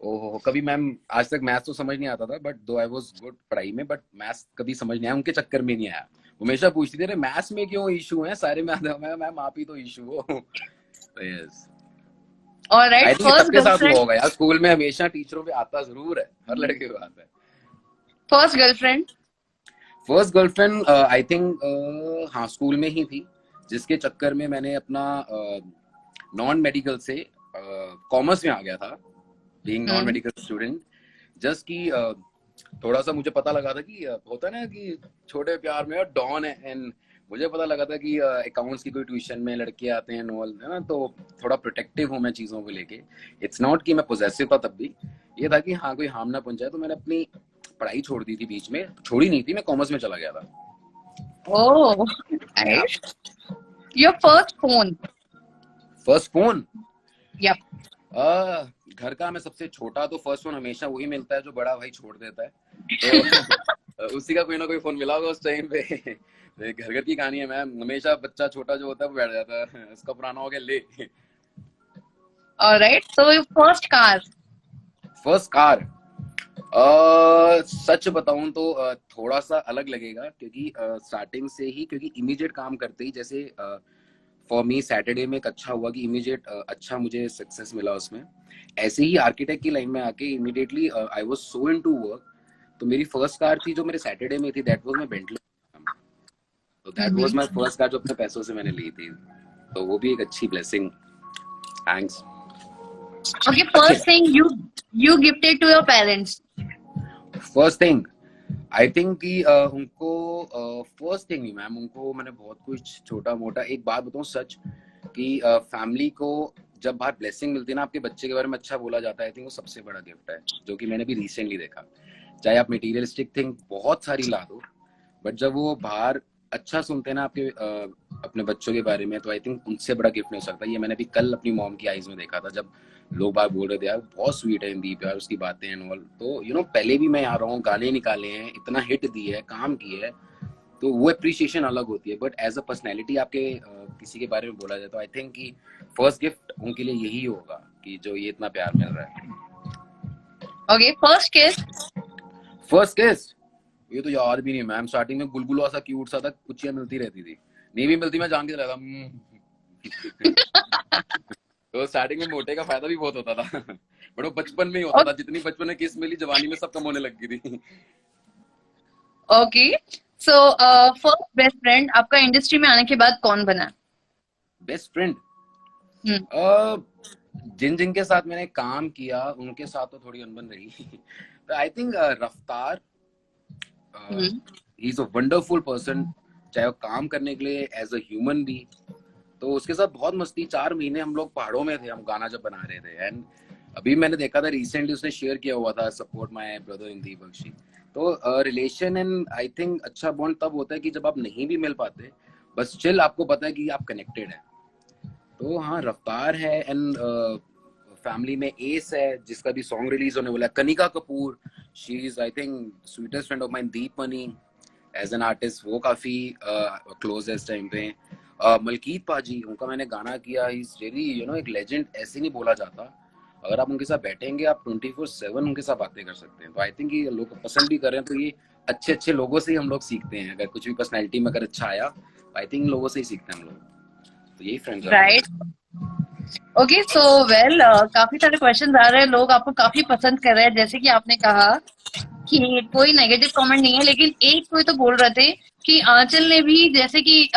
ओहो, कभी मैम आज तक मैथ्स तो समझ नहीं आता था, बट दो आई वाज गुड पढ़ाई में, बट मैथ्स कभी समझ नहीं आया, उनके चक्कर में नहीं आया। वो हमेशा पूछती थी अरे मैथ्स में क्यों इशू है, सारे में आता है। मैम आप ही तो इशू हो। Yes, alright, I think first सबके साथ हुआ गर्लफ्रेंड? होगा यार, स्कूल में हमेशा टीचरों पे आता जरूर है, हर लड़के को आता है। First girlfriend? First girlfriend I think हाँ स्कूल में ही थी, जिसके चक्कर में मैंने अपना नॉन मेडिकल से कॉमर्स में आ गया था, being non medical student. Just कि थोड़ा सा मुझे पता लगा था कि होता है ना कि छोटे प्यार में डॉन है, एंड मुझे पता लगा था कि अकाउंट्स की कोई ट्यूशन में लड़के आते हैं नॉल, है ना, तो थोड़ा प्रोटेक्टिव हूँ मैं चीज़ों को लेके। इट्स नॉट कि मैं पोजेसिव था, तब भी ये था कि हाँ कोई हार्म ना पहुंचाए, तो मैंने अपनी पढ़ाई छोड़ दी थी बीच में। छोड़ी नहीं थी, मैं कॉमर्स में चला गया था। Oh, your first phone? First phone? Yup. घर का मैं सबसे छोटा, तो फर्स्ट फोन हमेशा वही मिलता है जो बड़ा भाई छोड़ देता है, तो उसी का कोई ना कोई फोन मिला होगा उस टाइम पे। घर घर की कहानी है मैम, हमेशा बच्चा छोटा जो होता है वो बैठ जाता है, इसका पुराना हो गया ले। Alright, so first car? First car, सच बताऊं तो थोड़ा सा अलग लगेगा, क्योंकि स्टार्टिंग से ही, क्योंकि इमीडिएट काम करते ही, जैसे फॉर मी सैटरडे में एक अच्छा हुआ कि इमीडिएट अच्छा मुझे सक्सेस मिला उसमें। ऐसे ही आर्किटेक्ट की लाइन में आके immediately I was so into work, तो मेरी फर्स्ट कार थी जो मेरे सैटरडे में थी, दैट वाज माय बेंटली। तो that was my first car जो अपने पैसों से मैंने ली थी, तो वो भी एक अच्छी blessing. Thanks. Okay, first thing you gifted to your parents? First thing I think कि उनको फर्स्ट थिंग नहीं मैम, उनको मैंने बहुत कुछ छोटा मोटा, एक बात बताऊं सच कि फैमिली को जब बाहर ब्लेसिंग मिलती है ना, आपके बच्चे के बारे में अच्छा बोला जाता है, आई थिंक वो सबसे बड़ा गिफ्ट है, जो कि मैंने भी रिसेंटली देखा। चाहे आप मटेरियलिस्टिक थिंग बहुत सारी ला दो, बट जब वो बाहर अच्छा सुनते हैं ना आपके अपने बच्चों के बारे में, तो आई थिंक उनसे बड़ा गिफ्ट नहीं हो सकता। ये मैंने भी कल अपनी मॉम की आईज में देखा था, जब लोग बात बोल रहे थे यार बहुत स्वीट है इंदीप यार, उसकी बातें एंड ऑल, तो यू नो पहले भी मैं यहाँ रहा हूँ, गाने निकाले हैं, इतना हिट दी है, काम किया है, तो वो अप्रिशिएशन अलग होती है। बट एज अ पर्सनैलिटी आपके किसी के बारे में बोला जाए, तो आई थिंक कि फर्स्ट गिफ्ट उनके लिए यही होगा कि जो ये इतना प्यार मिल रहा है। ओके, फर्स्ट किस? फर्स्ट किस, ये तो याद भी नहीं मैम। स्टार्टिंग में गुलगुला सा क्यूट सा था, कुचियां मिलती रहती थी, नहीं भी मिलती मैं जान के रहता। तो स्टार्टिंग में मोटे का फायदा भी बहुत होता था, बट वो बचपन में ही होता था, जितनी बचपन में किस मिली जवानी में सब कम होने लग गई थी। Okay, so first best friend आपका इंडस्ट्री में आने के बाद कौन बना? बेस्ट फ्रेंड, जिन जिन के साथ मैंने काम किया उनके साथ तो थोड़ी अनबन रही। तो आई थिंक रफ्तार, he is a wonderful person, चाहे वो काम करने के लिए एज अ ह्यूमन भी, तो उसके साथ बहुत मस्ती। 4 महीने हम लोग पहाड़ों में थे, हम गाना जब बना रहे थे, एंड अभी मैंने देखा था रिसेंटली उसने शेयर किया हुआ था support my brother Indeep Bakshi. तो रिलेशन एंड आई थिंक अच्छा बॉन्ड तब होता है कि जब आप नहीं भी मिल पाते, बस स्टिल आपको पता है कि आप कनेक्टेड है। तो हाँ रफ्तार है, एंड फैमिली में एस है जिसका भी सॉन्ग रिलीज होने वाला है। Kanika Kapoor, she is I think sweetest friend of mine. Deep Mani as an artist वो काफी क्लोज है इस टाइम पे। मलकीत पाजी, उनका मैंने गाना किया, इज रियली यू नो एक लेजेंड, ऐसे नहीं बोला जाता। अगर आप उनके साथ बैठेंगे आप 24/7 उनके साथ बातें कर सकते हैं। तो आई थिंक ये लोग पसंद भी कर रहे हैं, तो ये अच्छे अच्छे लोगों से ही हम लोग सीखते हैं। अगर कुछ भी पर्सनैलिटी में अगर अच्छा आया, आई थिंक लोगों से ही सीखते हैं हम लोग। तो यही friends, right. Okay, so well काफी सारे क्वेश्चंस आ रहे हैं, लोग आपको काफी पसंद कर रहे हैं। जैसे कि आपने कहा कि कोई नेगेटिव कमेंट नहीं है, लेकिन एक कोई तो बोल रहे थे कि आंचल ने भी, जैसे कि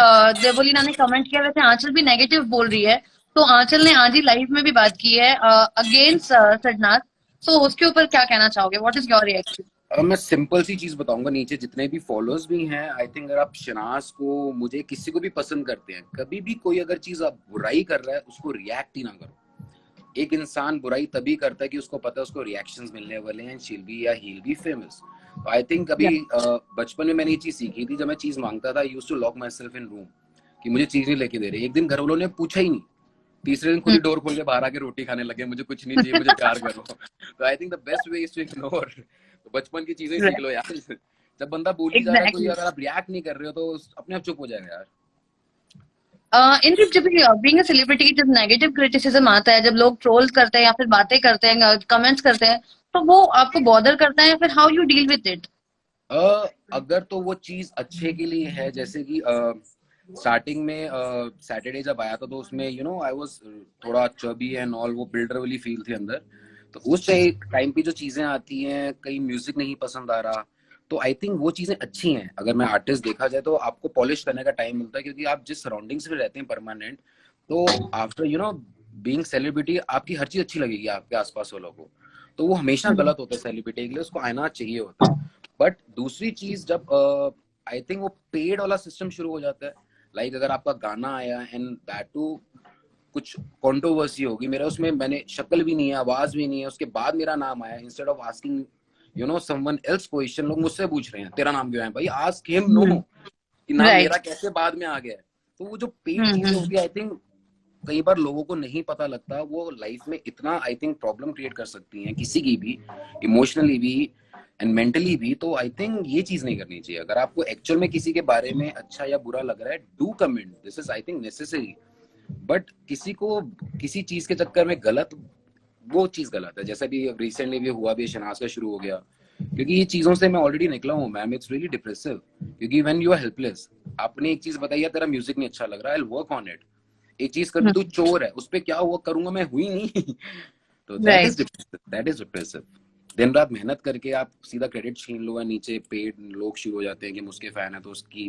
देवोलीना ने कमेंट किया, वैसे आंचल भी नेगेटिव बोल रही है। तो आंचल ने आज ही लाइव में भी बात की है अगेंस्ट सडनाथ। सो उसके ऊपर क्या कहना चाहोगे? What is your reaction? मैं सिंपल सी चीज बताऊंगा, नीचे जितने भी फॉलोअर्स भी हैं, आई थिंक अगर आप शनाज को, मुझे, किसी को भी पसंद करते हैं, कभी भी कोई अगर चीज आप बुराई कर रहा है उसको रिएक्ट ही ना करो। एक इंसान बुराई तभी करता है कि उसको पता है उसको रिएक्शंस मिलने वाले हैं, शील बी या he'll be famous. I think अभी बचपन में मैंने ये चीज सीखी थी, जब मैं चीज मांगता था, used to lock myself in room कि मुझे चीज नहीं लेके दे रहे। एक दिन घर वालों ने पूछा ही नहीं, तीसरे दिन खुद ही डोर खोल के बाहर आके रोटी खाने लगे, मुझे कुछ नहीं चाहिए, मुझे प्यार करो। तो I think the best way is to ignore. तो बचपन की चीजें सीख लो यार। जब बंदा बोल ही जा रहा है कोई, एग्जैक्टली। अगर आप रिएक्ट नहीं कर रहे हो तो अपने आप चुप हो जाएगा यार। इनफैक्ट जब बीइंग अ सेलिब्रिटी, जब नेगेटिव क्रिटिसिज्म आता है, जब लोग ट्रोल करते हैं या फिर बातें करते हैं, कमेंट्स करते हैं, तो वो आपको बॉदर करता है या फिर how you deal with it? अगर तो वो चीज अच्छे के लिए है, जैसे कि स्टार्टिंग में सैटरडे जब आया था तो उसमें आई वाज थोड़ा चबी एंड ऑल, वो बिल्डर वाली फील थी अंदर। तो उस टाइम पे जो चीजें आती हैं, कहीं म्यूजिक नहीं पसंद आ रहा, तो आई थिंक वो चीजें अच्छी हैं। अगर मैं आर्टिस्ट देखा जाए तो आपको पॉलिश करने का टाइम मिलता है, क्योंकि आप जिस सराउंडिंग्स में रहते हैं परमानेंट, तो आफ्टर बीइंग सेलिब्रिटी आपकी हर चीज अच्छी लगेगी आपके आसपास वालों को। तो वो हमेशा गलत होता है सेलिब्रिटी के लिए, उसको आना चाहिए होता है। बट दूसरी चीज, जब आई थिंक वो पेड वाला सिस्टम शुरू हो जाता है, लाइक अगर आपका गाना आया एंड दैट टू कुछ कंट्रोवर्सी होगी, मेरा उसमें, मैंने शक्ल भी नहीं है, आवाज भी नहीं है, उसके बाद मेरा नाम आया, instead of asking someone else question, लोग मुझसे पूछ रहे हैं तेरा नाम क्यों है, भाई आस्क हिम नो कि नाम राइट। मेरा कैसे बाद में आ गया है। तो वो जो पेड चीजें होती है, आई थिंक कई बार लोगों को नहीं पता लगता, वो लाइफ में इतना आई थिंक प्रॉब्लम क्रिएट कर सकती हैं किसी की भी, इमोशनली भी एंड मेंटली भी। तो आई थिंक ये चीज नहीं करनी चाहिए। अगर आपको एक्चुअल में किसी के बारे में अच्छा या बुरा लग रहा है, do comment, this is I think necessary. But किसी को किसी चीज के चक्कर में गलत, वो चीज गलत है। जैसे भी रिसेंटली भी हुआ भी, शनाज का शुरू हो गया, क्योंकि ये चीजों से मैं ऑलरेडी निकला हूँ मैम, इट्स रियली डिप्रेसिव। क्योंकि व्हेन यू आर हेल्पलेस, आपने एक चीज बताई है, तेरा म्यूजिक नहीं अच्छा लग रहा है, I will work on it. एक चीज कर, तू चोर है, उस पे क्या हुआ करूंगा मैं, हुई नहीं। तो that is right. Depressive, that is depressive. दिन रात मेहनत करके आप सीधा क्रेडिट छीन लो, नीचे पेड लोग शुरू हो जाते हैं कि मुझके फैन है तो उसकी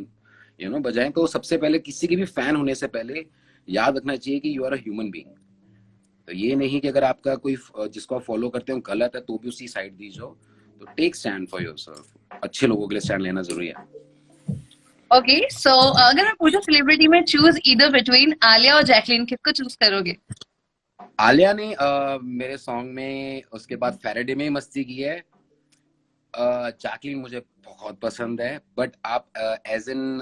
बजाय। तो सबसे पहले किसी के भी फैन होने से पहले याद रखना चाहिए कि you are a human being. तो ये नहीं कि अगर आपका कोई जिसको आप फॉलो करते हो गलत है तो भी उसी साइड दी जाओ। तो टेक स्टैंड फॉर योरसेल्फ, अच्छे लोगों के लिए स्टैंड लेना जरूरी है। ओके, सो अगर मैं पूछूं सेलिब्रिटी में चूज ईदर बिटवीन आलिया और जैकलीन, किसको चूज करोगे? आलिया ने मेरे सॉन्ग में, उसके बाद फैराडे में मस्ती की है। जैकलीन मुझे बहुत पसंद है, बट आप एज एन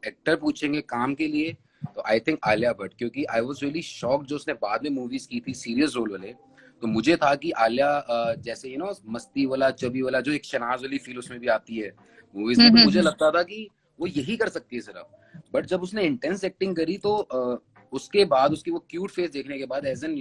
एक्टर पूछेंगे काम के लिए, तो आई थिंक आलिया भट्ट। क्योंकि आई वाज रियली शॉक्ड जो उसने बाद में मूवीज की थी सीरियस रोल वाले। तो मुझे था कि आलिया जैसे मस्ती वाला चबी वाला जो एक शनाज वाली फील उसमें भी आती है मूवीज में, तो मुझे लगता था कि वो यही कर सकती है सिर्फ। बट जब उसने इंटेंस एक्टिंग करी तो उसके बाद उसकी वो क्यूट फेस देखने के बाद एज एन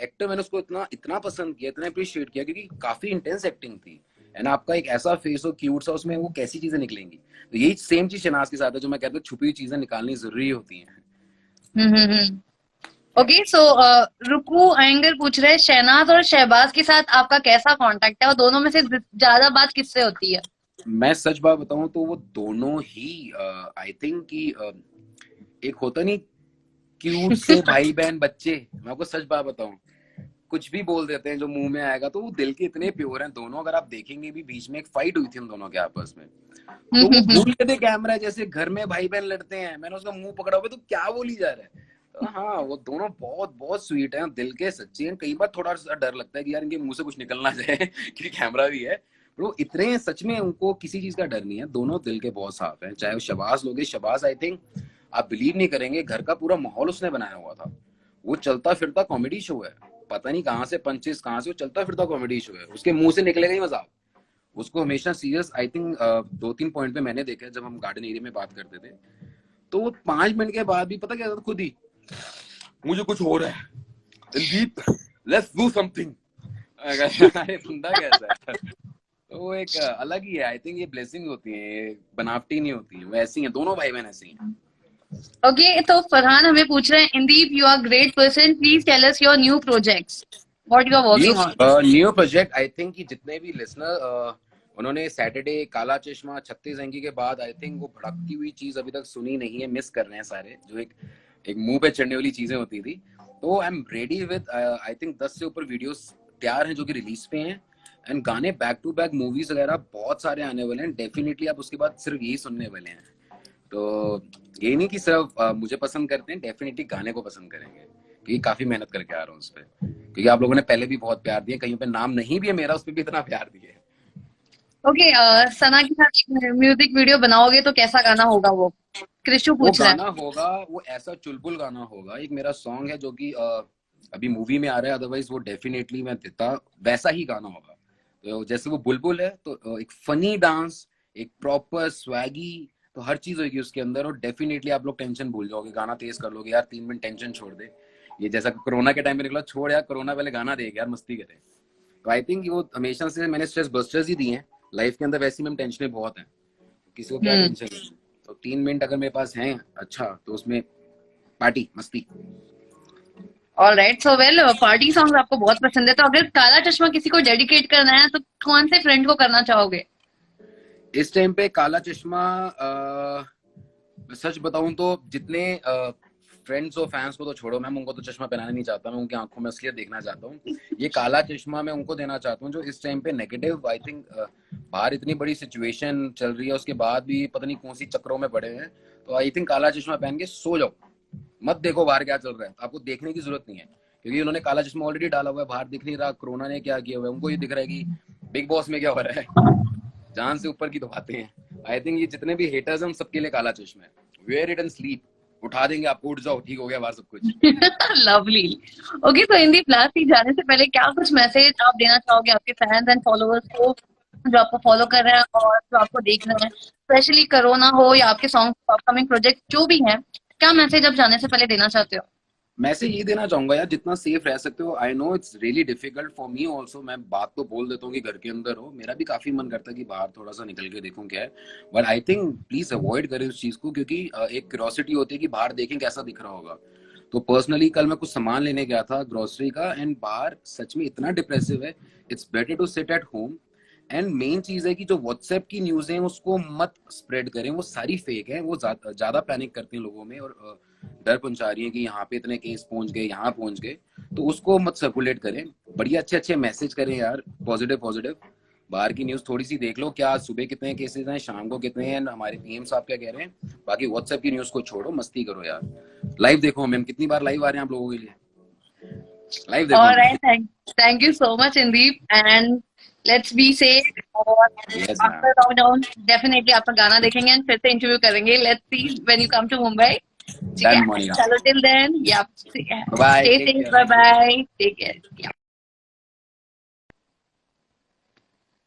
एक्टर मैंने उसको इतना इतना पसंद किया, इतना अप्रिशिएट किया, क्योंकि काफी इंटेंस एक्टिंग थी। एंड आपका एक ऐसा फेस हो क्यूट सा, उसमें वो कैसी चीजें निकलेंगी। तो यही सेम चीज शनाज के साथ है, जो मैं कहता हूँ छुपी हुई चीजें निकालनी जरूरी होती हैं। ओके, सो रुकू अयंगर पूछ रहे हैं, शहनाज और शहबाज के साथ आपका कैसा कांटेक्ट है और दोनों में से ज्यादा बात किससे होती है? मैं सच बात बताऊं तो वो दोनों ही आई थिंक कि एक होता नहीं क्यूट से भाई बहन बच्चे, मैं आपको सच बात बताऊं, कुछ भी बोल देते हैं जो मुंह में आएगा, तो वो दिल के इतने प्योर हैं दोनों। अगर आप देखेंगे भी, बीच में एक फाइट हुई थी उन दोनों के आपस में, तो वो भूल गए थे कैमरा, जैसे घर में भाई बहन लड़ते हैं, मैंने उसका मुंह पकड़ा हुआ, तो क्या बोली जा रहा है। तो हाँ, वो दोनों बहुत बहुत स्वीट हैं, दिल के सच्चे हैं। कई बार थोड़ा सा डर लगता है कि यार इनके मुंह से कुछ निकल ना जाए क्योंकि कैमरा भी है। वो इतने सच में, उनको किसी चीज का डर नहीं है, दोनों दिल के बहुत साफ हैं। चाहे वो शबाज लोग, शबाज आई थिंक आप बिलीव नहीं करेंगे, घर का पूरा माहौल उसने बनाया हुआ था। वो चलता फिरता कॉमेडी शो है, पता नहीं कहाँ से पंचेस, कहाँ से वो चलता फिरता कॉमेडी शो है, उसके मुंह से निकलेगा ही मजाक। उसको हमेशा सीरियस, आई थिंक 2-3 पॉइंट पे मैंने देखा जब हम गार्डन एरिया में बात करते थे, तो वो 5 मिनट के बाद भी पता क्या था, खुद ही मुझे कुछ हो रहा है दिलजीत, लेट्स डू समथिंग। अरे बंदा कैसा है। तो वो एक अलग ही है। आई थिंक ये ब्लेसिंग होती है, बनावटी नहीं होती है, वैसी है दोनों भाई बहन, ऐसी हैं। ओके, तो फरहान हमें पूछ रहे हैं, Indeep you are great person, please tell us your new projects, what you are working on. New project, I think कि जितने भी लिसनर उन्होंने सैटरडे, काला चश्मा, 36 अंकी के बाद आई थिंक वो भड़कती हुई चीज अभी तक सुनी नहीं है, मिस कर रहे हैं सारे, जो एक मुंह पे चढ़ने वाली चीजें होती थी। तो I am ready with I think 10 से ऊपर वीडियोस तैयार हैं जो कि रिलीज पे हैं, एंड गाने बैक टू बैक, मूवीज वगैरह बहुत सारे आने वाले हैं। डेफिनेटली आप उसके बाद सिर्फ यही सुनने वाले हैं। तो ये नहीं कि सिर्फ मुझे पसंद करते हैं, डेफिनेटली गाने को पसंद करेंगे, क्योंकि काफी मेहनत करके आ रहा हूँ उस पर। क्योंकि आप लोगों ने पहले भी बहुत प्यार दिया, कहीं पे नाम नहीं भी है मेरा, उस पर भी इतना प्यार दिया है। ओके, सना के साथ एक म्यूजिक वीडियो बनाओगे तो कैसा गाना होगा वो? कृषु वो पूछ रहा है। गाना होगा, वो ऐसा चुलबुल गाना होगा। एक मेरा सॉन्ग है जो कि अभी मूवी में आ रहा है, अदरवाइज वो डेफिनेटली मैं देता, वैसा ही गाना होगा। तो जैसे वो बुलबुल है, तो एक फनी डांस, एक प्रॉपर स्वैगी, तो हर चीज होगी उसके अंदर। और डेफिनेटली आप लोग टेंशन भूल जाओगे, गाना तेज कर लोगे यार, 3 मिनट टेंशन छोड़ दे। ये जैसा कोरोना के टाइम में निकला, छोड़ यार कोरोना, पहले गाना देख यार, मस्ती करे। तो आई थिंक वो हमेशा से मैंने स्ट्रेस बस्टर्स ही दिए हैं लाइफ के अंदर। वैसे में टेंशनें बहुत हैं, किसी को क्या हम्म। टेंशन है। तो 3 मिनट अगर मेरे पास है अच्छा, तो उसमें पार्टी मस्ती। All right, so well, party song आपको बहुत पसंद है, तो अगर काला चश्मा किसी को डेडिकेट करना है तो कौन से फ्रेंड को करना चाहोगे? इस टाइम पे काला चश्मा, सच बताऊं तो जितने फ्रेंड्स और फैंस को तो छोड़ो मैम, उनको तो चश्मा पहनाना नहीं चाहता मैं, उनकी आंखों में असलियत देखना चाहता हूँ। ये काला चश्मा मैं उनको देना चाहता हूँ जो इस टाइम पे नेगेटिव, आई थिंक बाहर इतनी बड़ी सिचुएशन चल रही है, उसके बाद भी पता नहीं कौन सी चक्रों में पड़े हैं। तो आई थिंक काला चश्मा पहन के सो जाओ, मत देखो बाहर क्या चल रहा है, आपको देखने की जरूरत नहीं है। क्योंकि उन्होंने काला चश्मा ऑलरेडी डाला हुआ है, बाहर दिख नहीं रहा कोरोना ने क्या किया हुआ है, उनको ये दिख रहा है कि बिग बॉस में क्या हो रहा है। जान से ऊपर की तो बातें हैं। आई थिंक ये जितने भी हेटर्स हैं, सबके लिए काला चश्मा है। वेयर इट एंड स्लीप, उठा देंगे आपको, उठ जाओ, ठीक हो गया बाहर सब कुछ। लवली। ओके, तो इन दी क्लास सीट जाने से पहले क्या कुछ मैसेज आप देना चाहोगे आपके फैंस एंड फॉलोअर्स को, जो आपको फॉलो कर रहे हैं और जो आपको देख रहे हैं, स्पेशली कोरोना हो या आपके सॉन्ग अपकमिंग प्रोजेक्ट जो भी है, क्या मैसेज आप जाने से पहले देना चाहते हो? मैं से ये देना चाहूंगा यार, जितना सेफ रह सकते हो। I know it's really difficult for me also, मैं बात तो बोल देता हूँ कि घर के अंदर हो, मेरा भी काफी मन करता है कि बाहर थोड़ा सा निकल के देखूं क्या है। But I think please avoid करें उस चीज को, क्योंकि एक क्यूरियोसिटी होती है कि बाहर देखें कैसा दिख रहा होगा। तो पर्सनली कल मैं कुछ सामान लेने गया था ग्रोसरी का, एंड बाहर सच में इतना डिप्रेसिव है। It's better to sit at home. And main चीज है कि जो व्हाट्सएप की न्यूज है उसको मत स्प्रेड करें, वो सारी फेक है। वो ज्यादा पैनिक करती हैं लोगों में, और डर पहुंचा रही है कि यहाँ पे इतने केस पहुंच गए, यहाँ पहुंच गए। तो उसको मत सर्कुलेट करें, बढ़िया अच्छे अच्छे मैसेज करें यार, पॉजिटिव पॉजिटिव। बाहर की न्यूज थोड़ी सी देख लो, क्या सुबह कितने केसेस हैं, शाम को कितने हैं, हमारे पीएम साहब क्या कह रहे हैं। बाकी व्हाट्सएप की न्यूज को छोड़ो, मस्ती करो यार। लाइव देखो हमें, कितनी बार लाइव आ रहे हैं आप लोगों के लिए, लाइव देखो All हमें। right, thank you so much, Indeep, and let's be safe. और yes ma'am. after lockdown definitely आपका गाना देखेंगे एंड फिर से इंटरव्यू करेंगे। Let's see when you come to Mumbai. ठीक है, डन मोनिका। चलो till then, yeah bye, stay take safe, care, bye thank you. Bye, take care.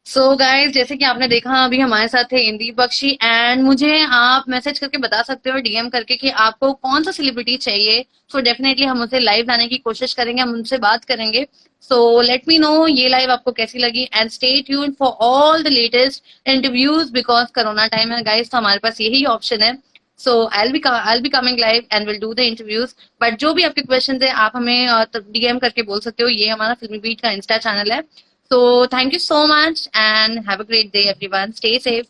So guys, जैसे कि आपने देखा अभी हमारे साथ थे इंदी बख्शी, एंड मुझे आप मैसेज करके बता सकते हो डीएम करके कि आपको कौन सा सेलिब्रिटी चाहिए। सो डेफिनेटली हम उसे लाइव लाने की कोशिश करेंगे, हम उनसे बात करेंगे। सो लेट मी नो ये लाइव आपको कैसी लगी, and stay tuned for all the latest interviews, because corona time है गाइस, तो हमारे पास यही ऑप्शन है। So I be coming live and will do the interviews. But जो भी आपके क्वेश्चन है आप हमें डीएम करके बोल सकते हो, ये हमारा फिल्मी बीट का इंस्टा चैनल है। So thank you so much and have a great day, everyone. Stay safe.